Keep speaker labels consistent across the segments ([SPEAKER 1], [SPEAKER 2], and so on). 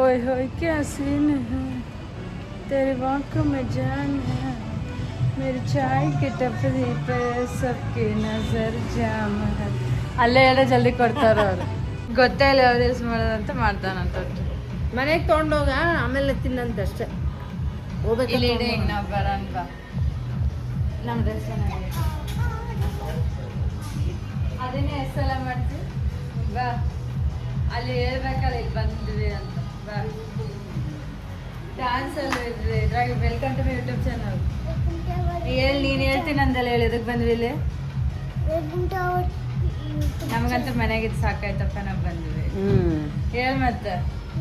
[SPEAKER 1] ओए होए क्या सीन है तेरे आंखों में जान है मेरी चाय की टपरी पे सबकी नजर जाम है ಅಲ್ಲೇ ಹೇಳ ಜಲ್ದಿ ಕೊಡ್ತಾರ ಅವ್ರು ಗೊತ್ತೇ ಇಲ್ಲ ಅವ್ರು ಯೂಸ್ ಮಾಡೋದಂತ ಮಾಡ್ತಾನಂತ
[SPEAKER 2] ಮನೆಗೆ ತೊಗೊಂಡೋಗ ಆಮೇಲೆ ತಿನ್ನಂತ ಅಷ್ಟೇ
[SPEAKER 1] ಇಲ್ಲಿ ಇಡಿ ಈಗ ನಾವು ಬರೋಣ ಬಾ ನಮ್ಮ ಡ್ರೆಸ್ ಅದನ್ನೇ ಎಷ್ಟು ಸಲ ಮಾಡ್ತೀವಿ ಬಾ ಅಲ್ಲಿ ಹೇಳ್ಬೇಕಲ್ಲ ಇಲ್ಲಿ ಬಂದ್ವಿ ಅಂತ ಬಾ ಡ್ಯಾನ್ಸ್ ಎಲ್ಲ ಇದ್ವಿ ಇದ್ರಾಗ welcome to my YouTube channel ಹೇಳಿ ನೀನು ಹೇಳ್ತೀನಿ ಅಂದಲ್ಲ ಹೇಳಿ ಇದಕ್ಕೆ ಬಂದ್ವಿ ಇಲ್ಲಿ ನಮಗಂತೂ ಮನೆಗಿದ್ದು ಸಾಕಾಯ್ತಪ್ಪ ನಾವು ಬಂದ್ವಿ ಹೇಳಿ ಮತ್ತೆ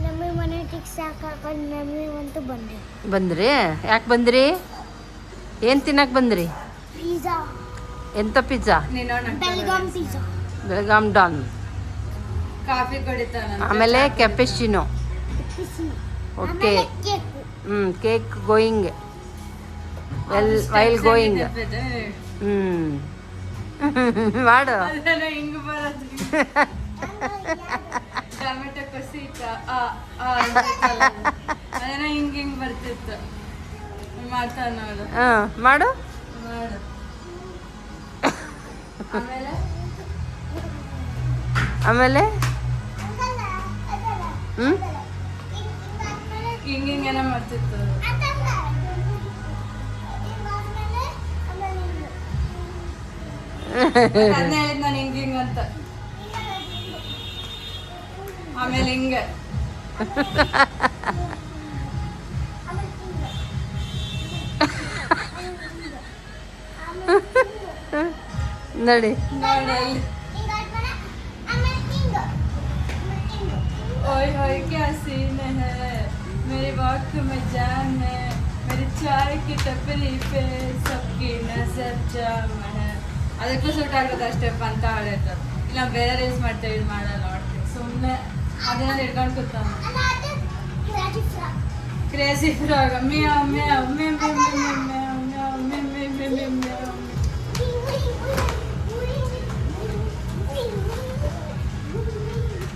[SPEAKER 3] ನಮಗೆ ಮನೆಗೆ ಸಾಕಾಕೊಂಡು ನಮಗಂತೂ ಬಂದ್ವಿ
[SPEAKER 2] ಬಂದ್ರಿ ಯಾಕೆ ಬಂದ್ರಿ ಏನು ತಿನ್ನಕ್ಕೆ ಬಂದ್ರಿ
[SPEAKER 3] ಪಿಜ್ಜಾ
[SPEAKER 2] ಎಂಥ pizza
[SPEAKER 3] Belgaum pizza
[SPEAKER 2] Belgaum don
[SPEAKER 1] coffee ಕುಡಿತಾನ
[SPEAKER 2] ಆಮೇಲೆ cappuccino okay cake going while going ಮಾಡು
[SPEAKER 1] ಹಿಂಗ್ ಬರೋದು ಟೊಮೆಟೊ ಕಸಿ ಅದೇನೋ ಹಿಂಗ್ ಹಿಂಗ್ ಬರ್ತಿತ್ತು ಮಾಡ್ತಾನ ನೋಡು
[SPEAKER 2] ಮಾಡು
[SPEAKER 1] ಮಾಡು ಆಮೇಲೆ
[SPEAKER 2] ಆಮೇಲೆ
[SPEAKER 1] ಹಿಂಗ್ ಹಿಂಗೇನ ಮಾಡ್ತಿತ್ತು ಅದನ್ನ ಹೇಳಿದ್ ನಾನು ಹಿಂಗ್ ಹಿಂಗ್ ಅಂತ ಆಮೇಲೆ ಹಿಂಗೆ
[SPEAKER 2] ನೋಡಿ
[SPEAKER 1] ನೋಡಿ ओए होए क्या सीन है मेरी बात में जान है मेरी चाय की टपरी पे सबकी नजर जाम है ಅದಕ್ಕೂ ಸೂಟ್ ಆಗೋದು ಅಷ್ಟೇ ಅಂತ ಹಾಡೈತೆ ಇಲ್ಲ ಬೇರೆ ರೀಲ್ಸ್ ಮಾಡ್ತೇವೆ ಇದು ಮಾಡಲ್ಲ ನೋಡ್ತೀವಿ ಸುಮ್ಮನೆ ಅದನ್ನ ಹಿಡ್ಕೊಂಡು ಕೂತಾನ ಕ್ರೇಜಿ ಫ್ರಾಗ್ ಮ್ಯಾವ್ ಮ್ಯಾವ್ ಮ್ಯಾವ್ ಮ್ಯಾವ್ ಮ್ಯಾವ್ ಮ್ಯಾವ್ ಮ್ಯಾವ್ ಮ್ಯಾವ್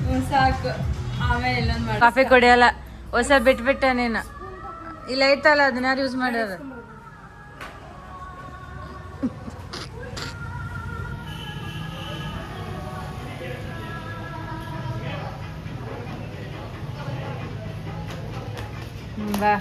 [SPEAKER 1] ಮ್ಯಾವ್ ಸಾಕು ಆಮೇಲೆ ಇಲ್ಲೊಂದು ಮಾಡಿ ಕಾಫಿ ಕುಡಿಯಲ್ಲ ಹೊಸ ಬಿಟ್ಬಿಟ್ಟೆ ನೀನು ಇಲ್ಲ ಐತಲ್ಲ ಅದನ್ನ ಯಾರು ಯೂಸ್ ಮಾಡ್ಯಾರ ಬಾ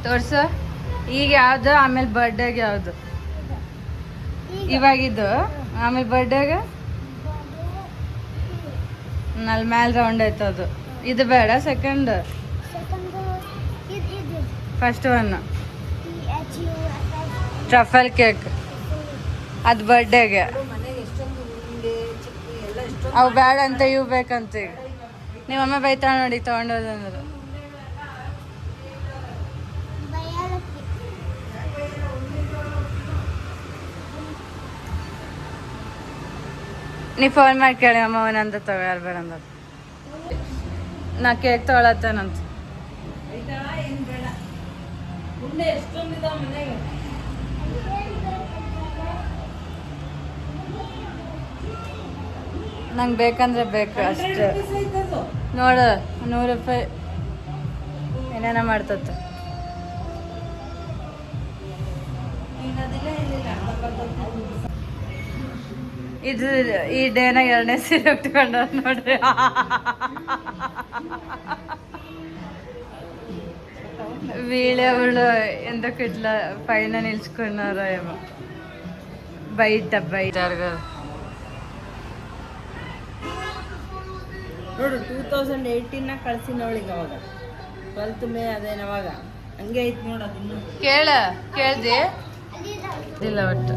[SPEAKER 1] ತೋರ್ಸ ಈಗ ಯಾವ್ದು ಆಮೇಲೆ ಬರ್ಡೇಗೆ ಯಾವ್ದು ಇವಾಗಿದ್ದು ಆಮೇಲೆ ಬರ್ಡೇಗೆ ಅಲ್ಲಿ ಮ್ಯಾಲೆ ರೌಂಡ್ ಆಯ್ತದು ಇದು ಬೇಡ second first one truffle cake ಅದು ಬರ್ಡೇಗೆ ಅವು ಬೇಡ ಅಂತ ಇವು ಬೇಕಂತ ಈಗ ನಿಮ್ಮಮ್ಮ ಬೈತಾಳ ನೋಡಿ ತೊಗೊಂಡೋದಂದ್ರೆ ನೀ ಫೋನ್ ಮಾಡಿ ಕೇಳಿ ಅಮ್ಮ ಅವನಂತ ತಗೋ ಯಾರು ಬೇಡ ಅಂದ ನಾ ಕೇಕ್ ತೊಗೊಳತ್ತೇನಂತ ನಂಗೆ ಬೇಕಂದ್ರೆ ಬೇಕು ಅಷ್ಟೇ ನೋಡು 100 ರೂಪಾಯಿ ಏನೇನ ಮಾಡ್ತತ್ತ ಇದು ಈ ಡೇನಾಗ 2ನೇ ಸೀರೆ ಉಟ್ಕೊಂಡ ನೋಡ್ರಿ ವೀಳೆ ಅವಳು ಎಂದಕ್ಕೆ ಇಟ್ಲ ಪೈನ ನಿಲ್ಸ್ಕೊಂಡಾರ ಬೈಟ
[SPEAKER 2] ನೋಡು 2018 ಕಳ್ಸಿನ ಅವಳಿಗೆ ಅವಾಗ 12th ಮೇ ಅದೇನವಾಗ ಹಂಗೆ ಐತಿ ನೋಡು ಅದನ್ನು
[SPEAKER 1] ಕೇಳ್ದೆ ಇಲ್ಲ ಒಟ್ಟು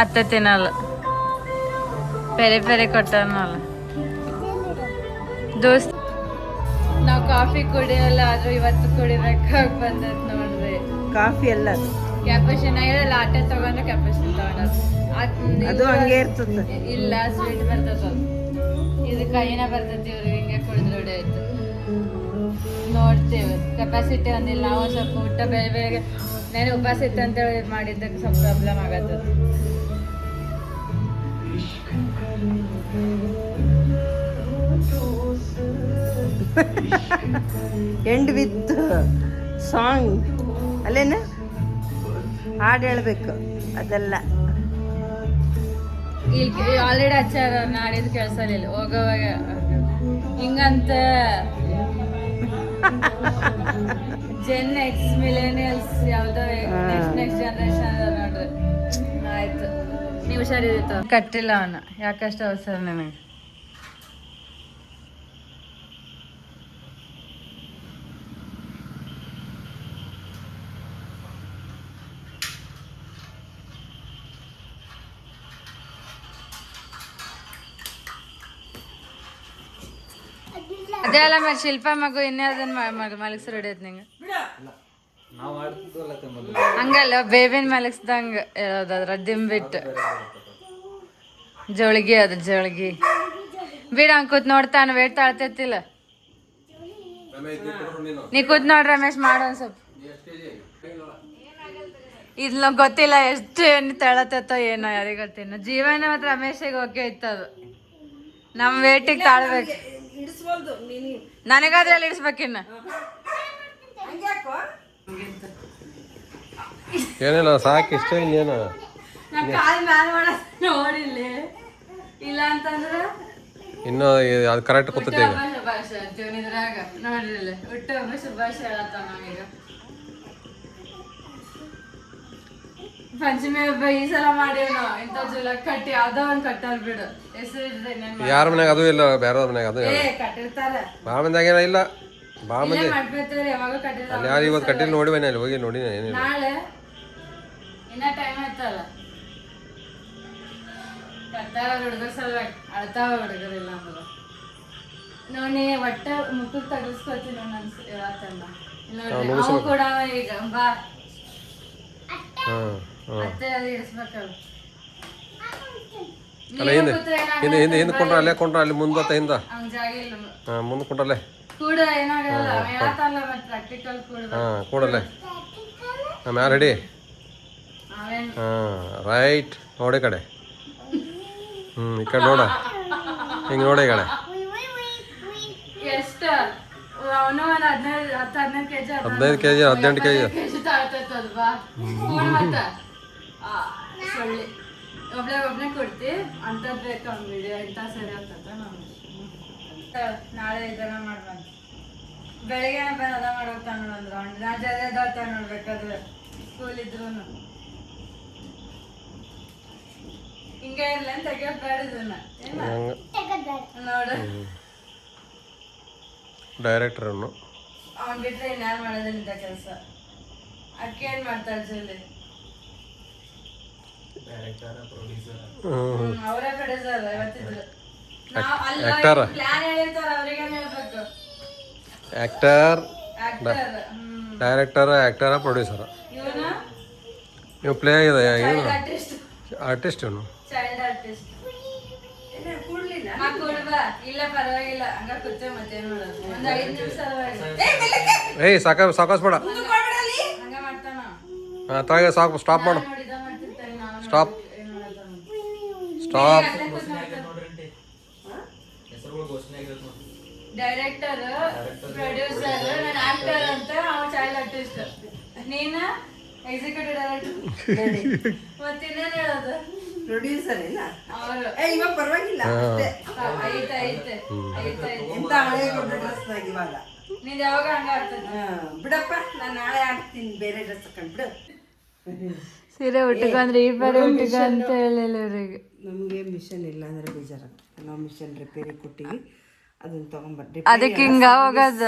[SPEAKER 1] ಅತ್ತೆ ತಿನ್ನಲ್ಲ ಬೇರೆ ಕೊಟ್ಟನಲ್ಲ ದೋಸ್ತ್ ನಾವು ಕಾಫಿ ಕುಡಿಯಲ್ಲ ಆದ್ರೂ ಇವತ್ತು ಕುಡಿಬೇಕಾಗಿ ಬಂದೈತೆ ನೋಡಿ ಅದೇ
[SPEAKER 2] ಕಾಫಿ ಎಲ್ಲ ಅದು
[SPEAKER 1] ಕ್ಯಾಪುಚಿನ ಹೇಳಲ್ಲ ಆಟೆ ತಗೊಂಡ್ರೆ ಕ್ಯಾಪುಚಿನ ತಗೊಂಡದ್ದು
[SPEAKER 2] ಅದು ಹಂಗೆ ಇರ್ತದೆ.
[SPEAKER 1] ಇಲ್ಲ ಸ್ವೀಟ್ ಬರ್ತದ ಇದು ಕೈನ ಬರ್ತೈತಿ ಇವ್ರಿಗೆ ಹಿಂಗೆ ಕುಡಿದ್ರೆ ರೂಢಿ ಆಯ್ತು. ನೋಡ್ತೇವೆ ಕೆಪಾಸಿಟಿ ಒಂದಿಲ್ಲ ನಾವು ಸ್ವಲ್ಪ ಊಟ ಬೇರೆ ಬೇರೆ ನಾನು ಉಪವಾಸ ಇತ್ತು ಅಂತೇಳಿ ಮಾಡಿದ್ದಕ್ಕೆ ಸ್ವಲ್ಪ ಪ್ರಾಬ್ಲಮ್ ಆಗತ್ತದ.
[SPEAKER 2] ಎಂಡ್ ವಿತ್ ಸಾಂಗ್ ಅಲ್ಲೇನ ಹಾಡು ಹೇಳ್ಬೇಕು ಅದೆಲ್ಲ.
[SPEAKER 1] ಇಲ್ಲಿ ಆಲ್ರೆಡಿ ಹಚ್ಚಾರ ನಾಡಿದ್ದು ಕೇಳಿಸಲಿಲ್ಲ ಹೋಗೋವಾಗ ಹಿಂಗಂತ ಜೆನ್ ಎಕ್ಸ್ ಮಿಲೇನಿಯಲ್ಸ್ ಯಾವುದೋ ನೆಕ್ಸ್ಟ್ ಜನರೇಷನ್ ನೋಡ್ರಿ. ಆಯ್ತು ನೀವು ಹುಷಾರಿತ್ತು ಕಟ್ಟಿಲ್ಲ ಅವನು ಯಾಕಷ್ಟು ಅವಸರ ನನಗೆ. ಅದೇ ಅಲ್ಲ ಮತ್ತೆ ಶಿಲ್ಪ ಮಗು ಇನ್ನೇ ಅದನ್ನ ಮಲಗಿಸ್ ರೆಡಿ ಐತೆ ನಿಂಗೆ ಹಂಗಲ್ಲ ಬೇಬಿನ ಮಲಗಿಸ್ದಂಗ ಹೇಳೋದಾದ್ರ ದಿಂಬಿಟ್ಟು ಜೋಳಿಗೆ ಅದು ಜೋಳಿಗೆ ಬಿಡ ಹಂಗೆ ಕೂತ್ ನೋಡ್ತಾನ ವೇಟ್ ತಾಳ್ತೈತಿಲ್ಲ. ನೀ ಕೂತ್ ನೋಡ್ರಿ ರಮೇಶ್ ಮಾಡೋ ಒಂದ್ ಸ್ವಲ್ಪ. ಇಲ್ಲ ಗೊತ್ತಿಲ್ಲ ಎಷ್ಟು ಏನು ತಳತೈತೋ ಏನೋ ಯಾರಿಗೆ ಗೊತ್ತಿನ. ಜೀವನ ಮತ್ತು ರಮೇಶಿಗೆ ಓಕೆ ಇತ್ತದು. ನಮ್ಮ ವೇಟಿಗೆ ತಾಳ್ಬೇಕು. ನನಗಾದ್ರೆ ಅಲ್ಲಿ ಇಡಿಸ್ಬೇಕಿನ್ನ
[SPEAKER 4] ಏನಿಲ್ಲ ಸಾಕು ಇಷ್ಟ ಇನ್ನೇನು
[SPEAKER 1] ನಾ ಕಾಲ್ ಮ್ಯಾಲ ಮಾಡೋದು ನೋಡಿಲ್ಲ ಇಲ್ಲ ಅಂತಂದ್ರೆ
[SPEAKER 4] ಇನ್ನು ಅದು ಕರೆಕ್ಟ್ ಕೂತೈತೆ ಈಗ.
[SPEAKER 1] ಶುಭಾಶ ಜೀವನಿದ್ರಾಗ ನೋಡ್ರಿಲ್ಲ ಹುಟ್ಟುಹಬ್ಬ ಶುಭಾಶ ಹೇಳತ್ತ ನಾವೀಗ. ಪಂಚಮಿ ಹಬ್ಬ ಈ ಸಲ ಮಾಡೀವಿ ನಾವು ಇಂಥ ಜುಲಕ್ ಕಟ್ಟಿ ಯಾವ್ದೋ ಒಂದ್ ಕಟ್ಟಾರ ಬಿಡು ಹೆಸರು
[SPEAKER 4] ಯಾರ ಮನ್ಯಾಗ ಅದು ಇಲ್ಲ ಬೇರೆ ಮನ್ಯಾಗ ಅದು
[SPEAKER 1] ಕಟ್ಟಿರ್ತಾರೆ
[SPEAKER 4] ಭಾಳ ಮಂದಿ ಆಗೇನ ಇಲ್ಲ ಭಾಳ ಮಂದಿ
[SPEAKER 1] ಮಾಡ್ಬಿಡ್ತಾರೆ ಯಾವಾಗ ಕಟ್ಟಿರ್ತಾರೆ.
[SPEAKER 4] ಅಲ್ಲಿ ಯಾರು ಇವತ್ತು ಕಟ್ಟಿಲ್ಲ ನೋಡಿ ಬನ್ನಿ ಅಲ್ಲಿ ಹೋಗಿ ನೋಡಿ ಏನಿಲ್ಲ.
[SPEAKER 1] ನಾಳೆ ಇನ್ನ ಟೈಮ್ ಆಯ್ತಲ್ಲ ಕಟ್ಟಾರ ಹುಡುಗರು ಸಲುವಾಗಿ ಅಳ್ತಾವ ಹುಡುಗರಿಲ್ಲ ಅಂದ್ರೆ ನೋಡಿ ಒಟ್ಟ ಮುಖಕ್ಕೆ ತಗಸ್ಕೊತೀನಿ ಹೇಳತ್ತಲ್ಲ ನೋಡಿ ಅವು ಕೂಡ ಈಗ ಬಾ ಮತ್ತೆ ಅದು ಇಡಿಸ್ಬೇಕಲ್ಲ.
[SPEAKER 4] ಅಲ್ಲ ಹಿಂದೆ ಹಿಂದೆ ಹಿಂದೆ ಹಿಂದೆ ಕೊಂಡ್ರ ಅಲ್ಲೇ ಕೊಂಡ್ರ ಅಲ್ಲಿ ಮುಂದತ್ತ ಹಿಂದ
[SPEAKER 1] ಅವ್ನ ಜಾಗ ಇಲ್ಲ
[SPEAKER 4] ಹಾಂ ಮುಂದೆ ಕೊಂಡ್ರಲ್ಲೇ
[SPEAKER 1] ಕೂಡ ಏನಾಗಲ್ಲ ಹೇಳತ್ತಲ್ಲ ಮತ್ತೆ ಪ್ರಾಕ್ಟಿಕಲ್ ಕೂಡ
[SPEAKER 4] ಹಾಂ ಕೂಡಲ್ಲೇ ಹಾಂ ಮ್ಯಾಲ ರೆಡಿ
[SPEAKER 1] ಅವೇನ್
[SPEAKER 4] ಹಾಂ ರೈಟ್ ನೋಡಿ ಕಡೆ ಈ ಕಡೆ ನೋಡ ಹಿಂಗೆ ನೋಡಿ ಈ ಕಡೆ
[SPEAKER 1] ಎಷ್ಟ ಅವನು ಒಂದು 15 ಕೆಜಿ
[SPEAKER 4] 15 ಕೆಜಿ 18 ಕೆಜಿ
[SPEAKER 1] ಕೆಜಿ ತಾಳ್ತೈತಲ್ವಾ ಮತ್ತ ಸೊಳ್ಳಿ ಒಬ್ನೇ ಕೊಡ್ತಿ ಅಂತದ್ ಬೇಕು ಅವ್ನ ವಿಡಿಯೋ ಇಂಥ ಸರಿ ಆಗ್ತದ ನಾಳೆ ಇದನ್ನ ಮಾಡ್ಬಂತ ಬೆಳಿಗ್ಗೆ ಬಂದು ಅದ ಮಾಡೋಗ್ತಾನ ನೋಡಂದ್ರ ನಾ ಜಲ್ದಿ ಎದ್ದಾಳ್ತಾನ ನೋಡ್ಬೇಕಾದ್ರೆ ಸ್ಕೂಲ್ ಇದ್ರು ಹಿಂಗೆ ಇರ್ಲಿ ಅಂತ ತೆಗಿಯೋದ್ ಬೇಡ ಇದನ್ನ ನೋಡು
[SPEAKER 4] ಡೈರೆಕ್ಟರನ್ನು
[SPEAKER 1] ಅವ್ನ್ ಬಿಟ್ರೆ ಇನ್ಯಾರು ಮಾಡೋದಿಲ್ಲ ಕೆಲಸ. ಅಕ್ಕಿ ಏನ್ ಮಾಡ್ತಾಳೆ ಜಲ್ದಿ ಅವರೇ ಪ್ರೊಡ್ಯೂಸರ್ ಇವತ್ತಿದ್ರು ಪ್ಲಾನ್ ಹೇಳಿರ್ತಾರ ಅವ್ರಿಗೆ ಹೇಳ್ಬೇಕು.
[SPEAKER 4] ಆ್ಯಕ್ಟರ್
[SPEAKER 1] ಆಕ್ಟರ್
[SPEAKER 4] ಡೈರೆಕ್ಟರ್ ಆ್ಯಕ್ಟರ ಪ್ರೊಡ್ಯೂಸರ
[SPEAKER 1] ಇವನು
[SPEAKER 4] ನೀವು ಪ್ಲೇ ಇದೆ ಏನು
[SPEAKER 1] ಆರ್ಟಿಸ್ಟ್
[SPEAKER 4] ಆರ್ಟಿಸ್ಟ್ ಇವನು
[SPEAKER 1] ಚೈಲ್ಡ್ ಆರ್ಟಿಸ್ಟ್ ಕೊಡ್ಬಾ ಇಲ್ಲ ಪರವಾಗಿಲ್ಲ ಹಂಗ ಕೂತೆ ಮತ್ತೇನ್ ಮಾಡೋದು ಒಂದ್ 5 ನಿಮಿಷ
[SPEAKER 4] ಏಯ್ ಸಾಕಾಸ್ ಬೇಡ
[SPEAKER 1] ಹಂಗ ಮಾಡ್ತಾನ
[SPEAKER 4] ಹಾಂ ತಗ ಸಾಕು ಸ್ಟಾಪ್ ಮಾಡು
[SPEAKER 1] ನೋಡಿದ ಮಾಡ್ತಿರ್ತಾನೆ ನಾವು
[SPEAKER 4] ಸ್ಟಾಪ್
[SPEAKER 1] ಏನ್ ಮಾಡೋದು
[SPEAKER 4] ಸ್ಟಾಪ್
[SPEAKER 1] ಡೈರೆಕ್ಟರ್ ಪ್ರೊಡ್ಯೂಸರ್ ನಾನು ಆಕ್ಟರ್ ಅಂತ ಅವ ಚೈಲ್ಡ್ ಆರ್ಟಿಸ್ಟ್ ನೀನ ಎಕ್ಸಿಕ್ಯೂಟಿವ್ ಡೈರೆಕ್ಟರ್ ಮತ್ತಿನ್ನೇನ್ ಹೇಳೋದು
[SPEAKER 2] ಪ್ರೊಡ್ಯೂಸರ್ ಇಲ್ಲ
[SPEAKER 1] ಅವರು
[SPEAKER 2] ಇವಾಗ ಪರವಾಗಿಲ್ಲ
[SPEAKER 1] ಐತೆ
[SPEAKER 2] ಎಂತ ಹಳೆ ಡ್ರೆಸ್ನಾಗ ಇವಾಗ
[SPEAKER 1] ನೀನ್ ಯಾವಾಗ ಹಂಗ ಆಗ್ತದೆ
[SPEAKER 2] ಬಿಡಪ್ಪ ನಾನು ನಾಳೆ ಆಗ್ತೀನಿ ಬೇರೆ ಡ್ರೆಸ್ ಹಾಕೊಂಡ್ಬಿಡು.
[SPEAKER 1] ಸೀರೆ ಉಟ್ಕೊಂಡ್ರೆ ಈ ಬಾರಿ ಉಟ್ಕ ಅಂತ ಹೇಳಿಲ್ಲ ಇವ್ರಿಗೆ.
[SPEAKER 2] ನಮಗೆ ಮಿಷನ್ ಇಲ್ಲ ಅಂದ್ರೆ ಬೇಜಾರಾಗ್ತದೆ. ನಾವು ಮಿಷನ್ ರಿಪೇರಿ ಕೊಟ್ಟಿವಿ ಅದನ್ನ ತಗೊಂಡ್ಬರ್ರಿ
[SPEAKER 1] ಅದಕ್ಕೆ ಹಿಂಗ ಹೋಗದ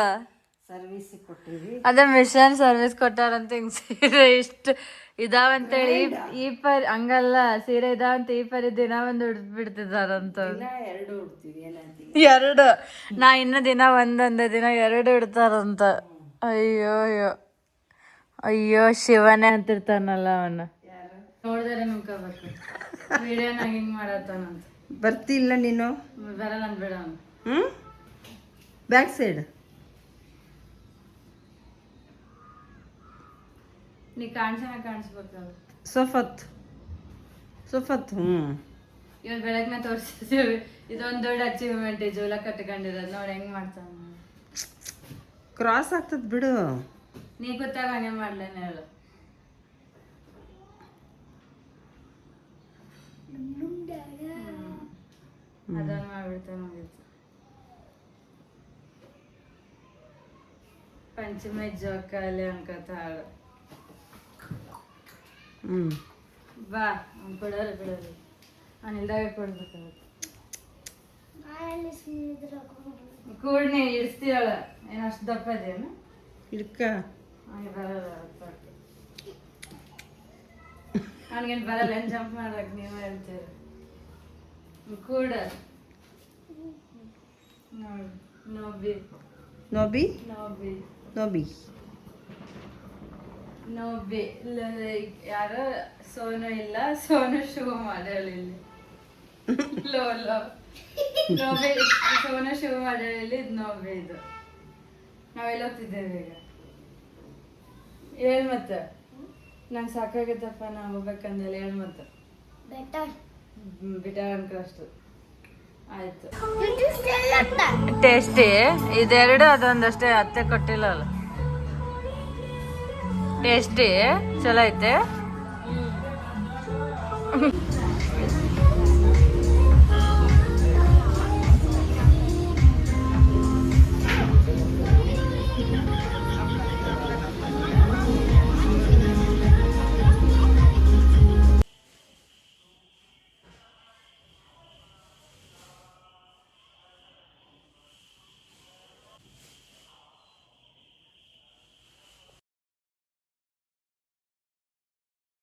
[SPEAKER 2] ಸರ್ವಿಸ್ ಕೊಟ್ಟಿವಿ.
[SPEAKER 1] ಅದೇ ಮಿಷನ್ ಸರ್ವಿಸ್ ಕೊಟ್ಟಾರಂತ ಹಿಂಗ್ ಸೀರೆ ಇಷ್ಟು ಇದಾವಂತೇಳಿ ಈ ಪರಿ ಹಂಗಲ್ಲ ಸೀರೆ ಇದಾವಂತ ಈ ಪರಿ ದಿನ ಒಂದು ಬಿಡ್ತಿದಾರಂತ.
[SPEAKER 2] ಎರಡು ಉಡ್ತೀವಿ ಏನಂತೀವಿ
[SPEAKER 1] 2 ನಾ ಇನ್ನ ದಿನ ಒಂದೊಂದೇ ದಿನ 2 ಇಡ್ತಾರಂತ. ಅಯ್ಯೋ ಅಯ್ಯೋ ಶಿವನೇ ಅಂತಿರ್ತಾನಲ್ಲ ಅವನು ನೋಡಿದ್ರೆ ನಂಬ್ಕೋಬೇಕು ವಿಡಿಯೋನ ಹಿಂಗ್ ಮಾಡತ್ತಾನಂತ
[SPEAKER 2] ಬರ್ತಿಲ್ಲ ನೀನು
[SPEAKER 1] ಬರಲ್ಲ ಅಂದ್ಬೇಡ ಅವನು
[SPEAKER 2] ಹ್ಞೂ ಬ್ಯಾಕ್ ಸೈಡ್
[SPEAKER 1] ನೀ ಕಾಣಿಸ್ಬೇಕಲ್ಲ
[SPEAKER 2] ಸೊಫತ್ ಹ್ಞೂ
[SPEAKER 1] ಇವತ್ತು ಬೆಳಗ್ನ ತೋರಿಸಿದ್ದೀವಿ ಇದೊಂದು ದೊಡ್ಡ ಅಚೀವ್ಮೆಂಟ್ ಜೋಲ ಕಟ್ಕೊಂಡಿರೋದು ನೋಡಿ ಹೆಂಗ್ ಮಾಡ್ತಾನ
[SPEAKER 2] ಕ್ರಾಸ್ ಆಗ್ತದ ಬಿಡು.
[SPEAKER 1] ನೀ ಗೊತ್ತಾಗ ಹಂಗೆ ಮಾಡ್ಲೇನೆ ಹೇಳು ಅದನ್ನ ಮಾಡ್ಬಿಡ್ತಾನೆ ಮುಗೀತು. ಪಂಚಮಿ ಜೋಕಾಲಿ ಅನ್ಕೋತ ಹಾಡು ಬಾ ಅವ್ನು ಬಿಡೋರು ಅವ್ನು ಇಲ್ದಾಗ ಕೊಡ್ಬೇಕಾಗುತ್ತೆ ಕೂಡ್ನಿ ಇಡಿಸ್ತೀವಳ ಏನು ಅಷ್ಟು ದಪ್ಪ ಇದೇನು
[SPEAKER 2] ಇಡ್ಕ
[SPEAKER 1] ಅವನಿಗೆ ಬರಲ್ಲ ಅವನಿಗೇನು ಬರಲ್ಲ ಏನು ಜಂಪ್ ಮಾಡಕ್ಕೆ ನೀವು ಹೇಳ್ತೀರಿ ಕೂಡ ನೋಡಿ ನೋಬಿ
[SPEAKER 2] ನೋಬಿ
[SPEAKER 1] ನೋಬಿ
[SPEAKER 2] ನೋಬಿ
[SPEAKER 1] ನೋಬಿ ಯಾರೋ ಸೋನು ಇಲ್ಲ ಸೋನು ಶೂ ಮಾಡಲಿ ಲೋ ಲೋ ನೋಬಿ ಸೋನು ಶೂ ಮಾಡಲಿ ಇದು ನೋಬಿ ಇದು ನಾವೆಲ್ಲ ಹೋಗ್ತಿದ್ದೇವೆ ಈಗ ಹೇಳ್ ಮತ್ತೆ ನಂಗೆ ಸಾಕಾಗತ್ತಪ್ಪ ನಾ ಹೋಗ್ಬೇಕಂದ್ರೆ ಹೇಳ್ ಮತ್ತೆ ಬಿಟ್ಟ ಅನ್ಕಷ್ಟು ಆಯ್ತು ಟೇಸ್ಟಿ ಇದೆರಡು ಅದೊಂದಷ್ಟೇ ಅತ್ತೆ ಕೊಟ್ಟಿಲ್ಲ ಅಲ್ಲ ಟೇಸ್ಟಿ ಚಲೋ ಐತೆ